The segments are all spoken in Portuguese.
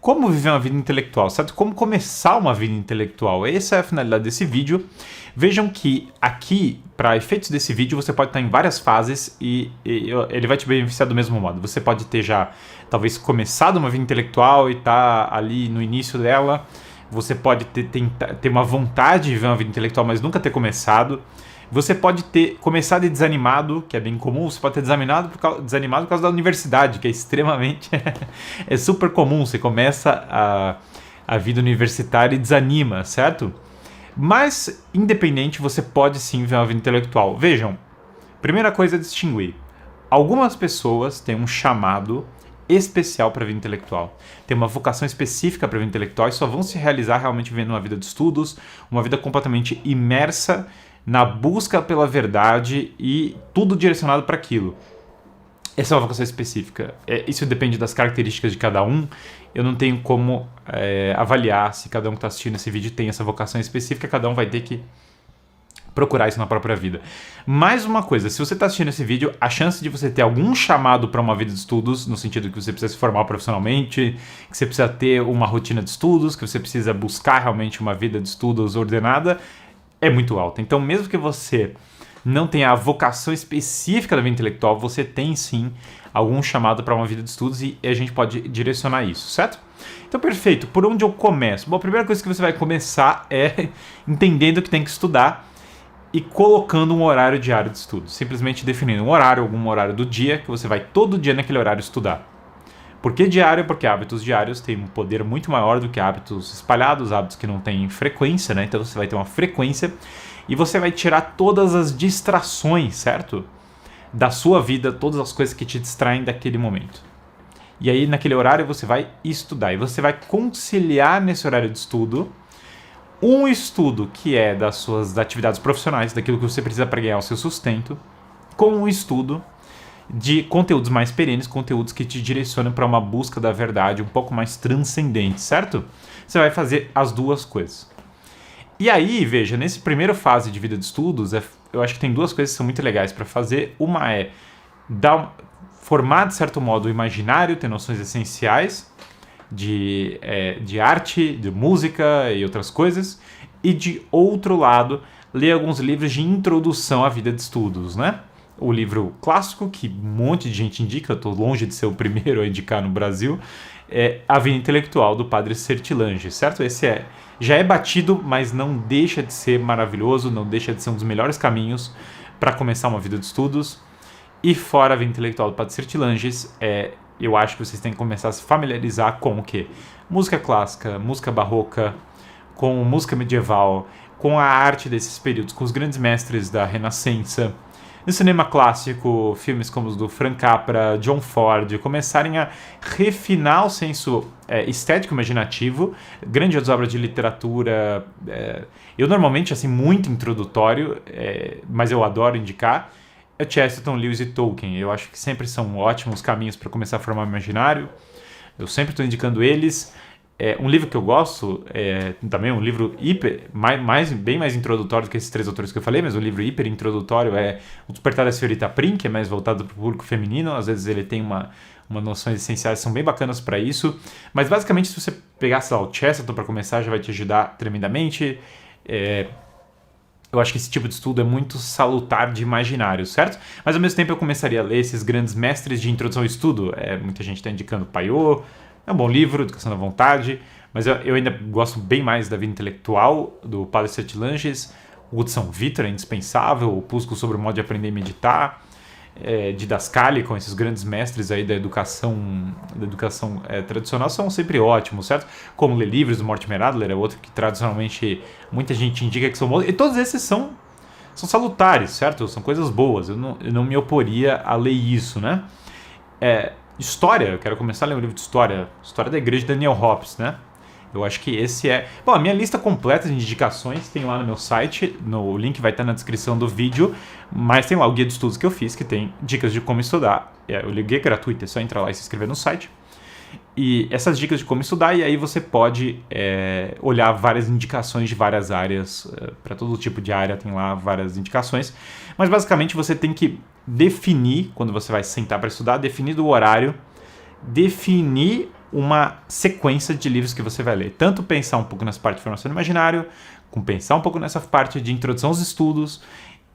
como viver uma vida intelectual, certo? Como começar uma vida intelectual. Essa é a finalidade desse vídeo. Vejam que aqui, para efeitos desse vídeo, você pode estar em várias fases e ele vai te beneficiar do mesmo modo. Você pode ter já, talvez, começado uma vida intelectual e estar ali no início dela. Você pode ter uma vontade de viver uma vida intelectual, mas nunca ter começado. Você pode ter começado e desanimado, que é bem comum. Você pode ter desanimado por causa da universidade, que é extremamente... é super comum. Você começa a vida universitária e desanima, certo? Mas, independente, você pode sim viver uma vida intelectual. Vejam, primeira coisa é distinguir. Algumas pessoas têm um chamado especial para a vida intelectual. Tem uma vocação específica para a vida intelectual e só vão se realizar realmente vivendo uma vida de estudos, uma vida completamente imersa na busca pela verdade e tudo direcionado para aquilo. Essa é uma vocação específica. Isso depende das características de cada um. Eu não tenho como avaliar se cada um que está assistindo esse vídeo tem essa vocação específica. Cada um vai ter que procurar isso na própria vida. Mais uma coisa, se você está assistindo esse vídeo, a chance de você ter algum chamado para uma vida de estudos, no sentido que você precisa se formar profissionalmente, que você precisa ter uma rotina de estudos, que você precisa buscar realmente uma vida de estudos ordenada, é muito alta. Então, mesmo que você não tenha a vocação específica da vida intelectual, você tem sim algum chamado para uma vida de estudos e a gente pode direcionar isso, certo? Então, perfeito. Por onde eu começo? Bom, a primeira coisa que você vai começar é entendendo que tem que estudar e colocando um horário diário de estudo. Simplesmente definindo um horário, algum horário do dia, que você vai todo dia naquele horário estudar. Por que diário? Porque hábitos diários têm um poder muito maior do que hábitos espalhados, hábitos que não têm frequência, né? Então você vai ter uma frequência e você vai tirar todas as distrações, certo? Da sua vida, todas as coisas que te distraem daquele momento. E aí naquele horário você vai estudar e você vai conciliar nesse horário de estudo um estudo que é das suas atividades profissionais, daquilo que você precisa para ganhar o seu sustento, com um estudo de conteúdos mais perenes, conteúdos que te direcionam para uma busca da verdade um pouco mais transcendente, certo? Você vai fazer as duas coisas. E aí, veja, nessa primeira fase de vida de estudos, eu acho que tem duas coisas que são muito legais para fazer. Uma é formar, de certo modo, o imaginário, ter noções essenciais de arte, de música e outras coisas. E, de outro lado, ler alguns livros de introdução à vida de estudos, né? O livro clássico, que um monte de gente indica, eu estou longe de ser o primeiro a indicar no Brasil, é A Vida Intelectual, do Padre Sertilange, certo? Esse já é batido, mas não deixa de ser maravilhoso, não deixa de ser um dos melhores caminhos para começar uma vida de estudos. E fora A Vida Intelectual do Padre Sertilanges, eu acho que vocês têm que começar a se familiarizar com o quê? Música clássica, música barroca, com música medieval, com a arte desses períodos, com os grandes mestres da Renascença. No cinema clássico, filmes como os do Frank Capra, John Ford, começarem a refinar o senso estético imaginativo, grandes obras de literatura, eu normalmente, assim, muito introdutório, mas eu adoro indicar, é Chesterton, Lewis e Tolkien. Eu acho que sempre são ótimos caminhos para começar a formar o imaginário, eu sempre estou indicando eles. Um livro que eu gosto, também um livro bem mais introdutório do que esses três autores que eu falei, mas um livro hiper introdutório é O Despertar da Senhorita Prim, que é mais voltado para o público feminino. Às vezes ele tem uma noções essenciais que são bem bacanas para isso, mas basicamente se você pegar, sei lá, o Chesterton para começar, já vai te ajudar tremendamente. Eu acho que esse tipo de estudo é muito salutar de imaginário, certo? Mas ao mesmo tempo eu começaria a ler esses grandes mestres de introdução ao estudo. Muita gente está indicando Paiô. É um bom livro, Educação da Vontade, mas eu ainda gosto bem mais da Vida Intelectual, do Padre Sertilanges. O Hudson Vitor é indispensável, o Opúsculo sobre o Modo de Aprender e Meditar, Didascalia, com esses grandes mestres aí da educação tradicional, são sempre ótimos, certo? Como ler livros do Mortimer Adler, é outro que tradicionalmente muita gente indica que são bons, e todos esses são salutares, certo? São coisas boas, eu não me oporia a ler isso, né? História, eu quero começar a ler um livro de história da igreja de Daniel Hobbes, né? Eu acho que esse Bom, a minha lista completa de indicações tem lá no meu site, o link vai estar na descrição do vídeo, mas tem lá o guia de estudos que eu fiz, que tem dicas de como estudar. O guia é gratuito, é só entrar lá e se inscrever no site. E essas dicas de como estudar, e aí você pode olhar várias indicações de várias áreas, para todo tipo de área tem lá várias indicações, mas basicamente você tem que definir, quando você vai sentar para estudar, definir o horário, definir uma sequência de livros que você vai ler. Tanto pensar um pouco nessa parte de formação do imaginário, como pensar um pouco nessa parte de introdução aos estudos,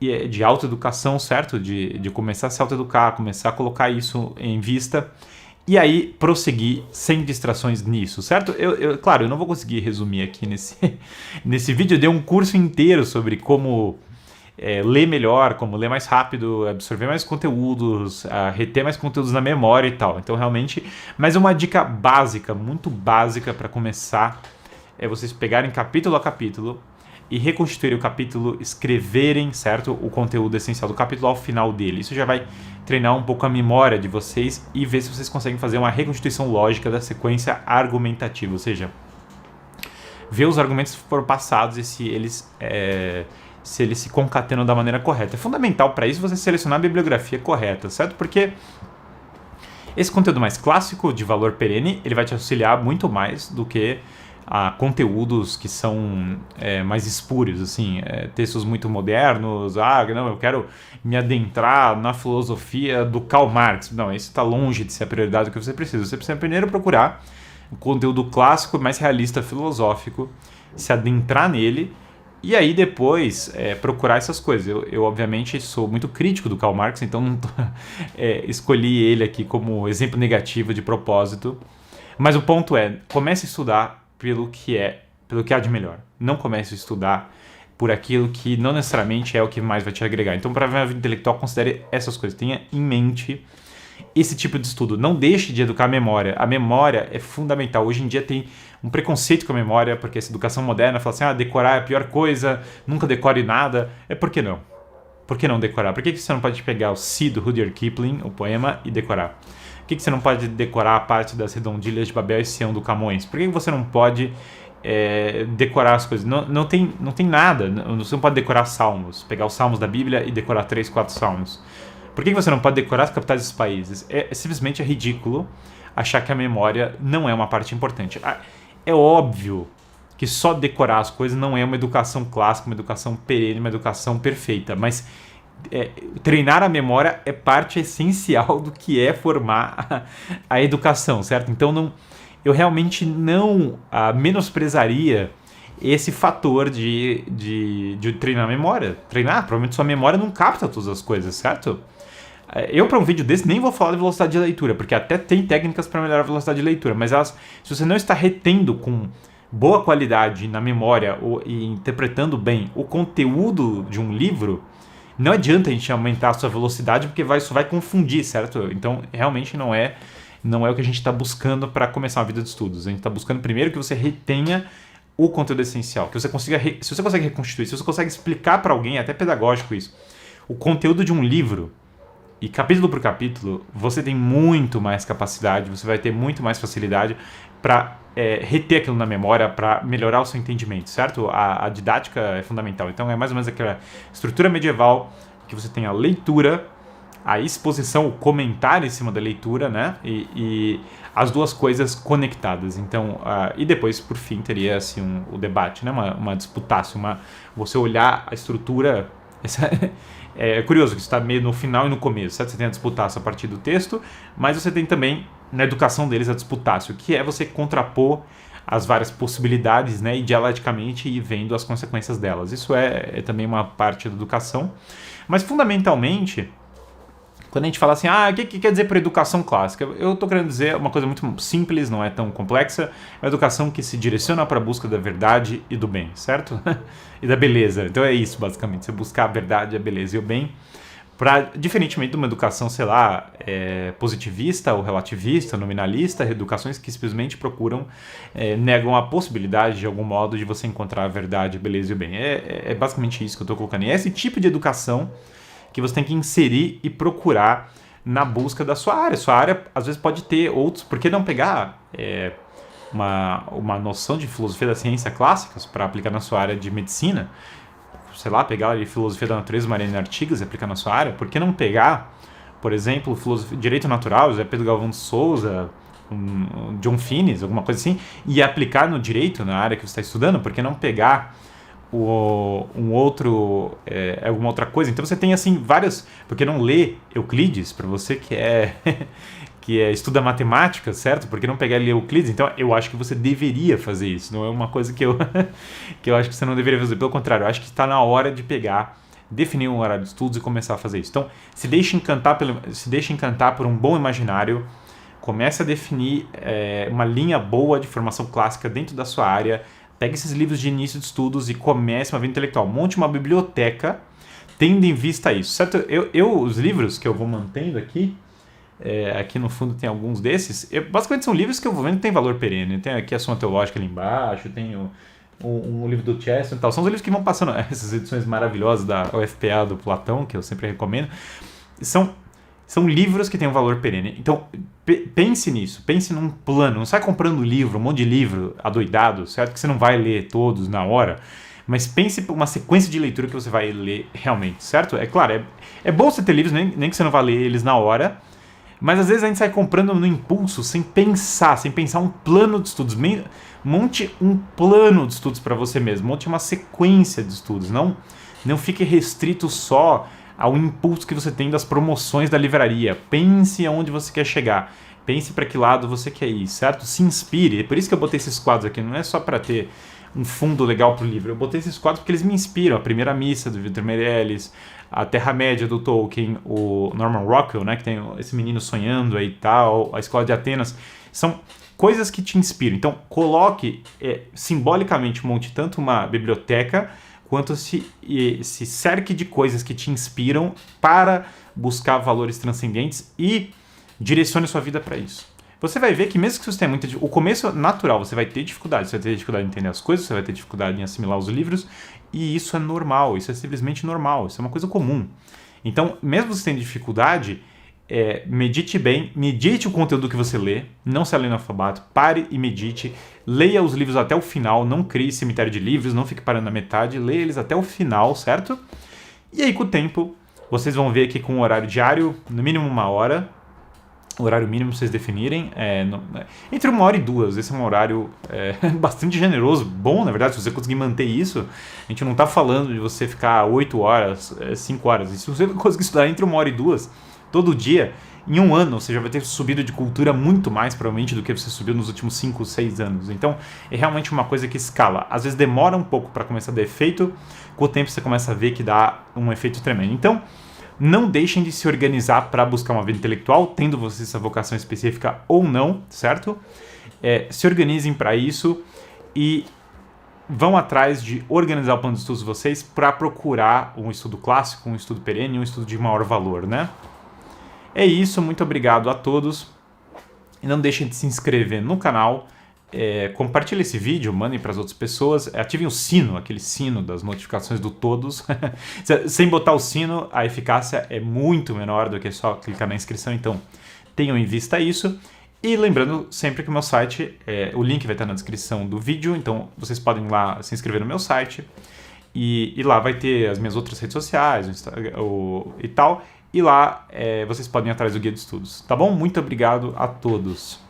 e de autoeducação, certo? De começar a se autoeducar, começar a colocar isso em vista, e aí prosseguir sem distrações nisso, certo? Claro, eu não vou conseguir resumir aqui nesse vídeo. Eu dei um curso inteiro sobre como ler melhor, como ler mais rápido, absorver mais conteúdos, reter mais conteúdos na memória e tal. Então, realmente, mas uma dica básica, muito básica para começar, é vocês pegarem capítulo a capítulo e reconstituírem o capítulo, escreverem, certo, o conteúdo essencial do capítulo ao final dele. Isso já vai treinar um pouco a memória de vocês e ver se vocês conseguem fazer uma reconstituição lógica da sequência argumentativa, ou seja, ver os argumentos que foram passados e se eles se concatenam da maneira correta. É fundamental para isso você selecionar a bibliografia correta, certo? Porque esse conteúdo mais clássico, de valor perene, ele vai te auxiliar muito mais do que conteúdos que são mais espúrios, assim, textos muito modernos. Não, eu quero me adentrar na filosofia do Karl Marx. Não, isso está longe de ser a prioridade do que você precisa. Você precisa primeiro procurar um conteúdo clássico, mais realista, filosófico, se adentrar nele, e aí depois procurar essas coisas. Eu obviamente sou muito crítico do Karl Marx, então não escolhi ele aqui como exemplo negativo de propósito. Mas o ponto comece a estudar pelo que há de melhor. Não comece a estudar por aquilo que não necessariamente é o que mais vai te agregar. Então, para a vida intelectual, considere essas coisas. Tenha em mente esse tipo de estudo. Não deixe de educar a memória. A memória é fundamental. Hoje em dia tem um preconceito com a memória, porque essa educação moderna fala assim, decorar é a pior coisa, nunca decore nada. Por que não? Por que não decorar? Por que você não pode pegar o Si do Rudyard Kipling, o poema, e decorar? Por que você não pode decorar a parte das redondilhas de Babel e Sião do Camões? Por que você não pode decorar as coisas? Não tem nada. Você não pode decorar salmos, pegar os salmos da Bíblia e decorar 3, 4 salmos. Por que você não pode decorar as capitais dos países? Simplesmente ridículo achar que a memória não é uma parte importante. É óbvio que só decorar as coisas não é uma educação clássica, uma educação perene, uma educação perfeita, mas treinar a memória é parte essencial do que é formar a educação, certo? Então eu realmente não menosprezaria esse fator de treinar a memória. Provavelmente sua memória não capta todas as coisas, certo? Eu, para um vídeo desse, nem vou falar de velocidade de leitura, porque até tem técnicas para melhorar a velocidade de leitura, mas se você não está retendo com boa qualidade na memória e interpretando bem o conteúdo de um livro, não adianta a gente aumentar a sua velocidade, porque isso vai confundir, certo? Então, realmente não é o que a gente está buscando para começar uma vida de estudos. A gente está buscando primeiro que você retenha o conteúdo essencial, que você consiga, se você consegue reconstituir, se você consegue explicar para alguém, até pedagógico isso, o conteúdo de um livro, e capítulo por capítulo, você tem muito mais capacidade, você vai ter muito mais facilidade para reter aquilo na memória, para melhorar o seu entendimento, certo? A didática é fundamental. Então é mais ou menos aquela estrutura medieval que você tem a leitura, a exposição, o comentário em cima da leitura, né? E as duas coisas conectadas. Então, e depois, por fim, teria assim, o debate, né? Uma disputácio, você olhar a estrutura. É curioso que isso está meio no final e no começo, certo? Você tem a disputácio a partir do texto, mas você tem também na educação deles a disputácio, que é você contrapor as várias possibilidades, né, e dialeticamente ir vendo as consequências delas. Isso é também uma parte da educação, mas fundamentalmente, quando a gente fala assim, o que quer dizer por educação clássica? Eu estou querendo dizer uma coisa muito simples, não é tão complexa, é uma educação que se direciona para a busca da verdade e do bem, certo? E da beleza. Então é isso, basicamente, você buscar a verdade, a beleza e o bem, diferentemente de uma educação, sei lá, positivista ou relativista, nominalista, educações que simplesmente negam a possibilidade, de algum modo, de você encontrar a verdade, a beleza e o bem. É basicamente isso que eu estou colocando. E é esse tipo de educação que você tem que inserir e procurar na busca da sua área. Sua área, às vezes, pode ter outros... Por que não pegar uma noção de filosofia da ciência clássicas para aplicar na sua área de medicina? Sei lá, pegar a filosofia da natureza, Mariana Artigas, e aplicar na sua área? Por que não pegar, por exemplo, direito natural, José Pedro Galvão de Souza, John Finnes, alguma coisa assim, e aplicar no direito, na área que você está estudando? Por que não pegar alguma outra coisa? Então você tem assim várias... Por que não ler Euclides, para você que que estuda matemática, certo? Por que não pegar ali Euclides? Então eu acho que você deveria fazer isso, não é uma coisa que eu, que eu acho que você não deveria fazer. Pelo contrário, eu acho que está na hora de pegar, definir um horário de estudos e começar a fazer isso. Então se deixe encantar por um bom imaginário, comece a definir uma linha boa de formação clássica dentro da sua área, pegue esses livros de início de estudos e comece uma vida intelectual. Monte uma biblioteca tendo em vista isso, certo? Os livros que eu vou mantendo aqui, aqui no fundo tem alguns desses, basicamente são livros que eu vou vendo que tem valor perene. Tem aqui a Soma Teológica ali embaixo, tem um livro do Chesterton e tal. São os livros que vão passando, essas edições maravilhosas da UFPA do Platão, que eu sempre recomendo. São livros que têm um valor perene. Então, pense nisso. Pense num plano. Não sai comprando livro, um monte de livro adoidado, certo? Que você não vai ler todos na hora. Mas pense uma sequência de leitura que você vai ler realmente, certo? É claro, é bom você ter livros, nem que você não vá ler eles na hora. Mas às vezes a gente sai comprando no impulso, sem pensar um plano de estudos. Monte um plano de estudos para você mesmo. Monte uma sequência de estudos. Não fique restrito só ao impulso que você tem das promoções da livraria. Pense aonde você quer chegar. Pense para que lado você quer ir, certo? Se inspire. É por isso que eu botei esses quadros aqui. Não é só para ter um fundo legal para o livro. Eu botei esses quadros porque eles me inspiram. A Primeira Missa, do Victor Meirelles, a Terra-média, do Tolkien, o Norman Rockwell, né, que tem esse menino sonhando aí e tal, a Escola de Atenas. São coisas que te inspiram. Então, coloque, simbolicamente, monte tanto uma biblioteca quanto se cerque de coisas que te inspiram para buscar valores transcendentes e direcione sua vida para isso. Você vai ver que mesmo que você tenha o começo natural, você vai ter dificuldade. Você vai ter dificuldade em entender as coisas, você vai ter dificuldade em assimilar os livros, e isso é normal, isso é simplesmente normal, isso é uma coisa comum. Então, mesmo você tendo dificuldade, medite bem, medite o conteúdo que você lê, não se analfabeto, pare e medite, leia os livros até o final, não crie cemitério de livros, não fique parando na metade, leia eles até o final, certo? E aí, com o tempo, vocês vão ver que com um horário diário, no mínimo 1 hora, o horário mínimo vocês definirem, entre 1 hora e 2, esse é um horário bastante generoso, bom, na verdade, se você conseguir manter isso, a gente não está falando de você ficar 8 horas, 5 horas, e se você conseguir estudar entre 1 hora e 2, todo dia, em 1 ano você já vai ter subido de cultura muito mais, provavelmente, do que você subiu nos últimos 5, 6 anos. Então, é realmente uma coisa que escala. Às vezes demora um pouco para começar a dar efeito, com o tempo você começa a ver que dá um efeito tremendo. Então, não deixem de se organizar para buscar uma vida intelectual, tendo vocês essa vocação específica ou não, certo? Se organizem para isso e vão atrás de organizar o plano de estudos de vocês para procurar um estudo clássico, um estudo perene, um estudo de maior valor, né? É isso, muito obrigado a todos. E não deixem de se inscrever no canal. Compartilhe esse vídeo, mandem para as outras pessoas, ativem o sino, aquele sino das notificações do todos. Sem botar o sino, a eficácia é muito menor do que só clicar na inscrição, então tenham em vista isso. E lembrando sempre que o meu site, o link vai estar na descrição do vídeo, então vocês podem ir lá se inscrever no meu site e lá vai ter as minhas outras redes sociais e tal, e lá vocês podem ir atrás do guia de estudos, tá bom? Muito obrigado a todos.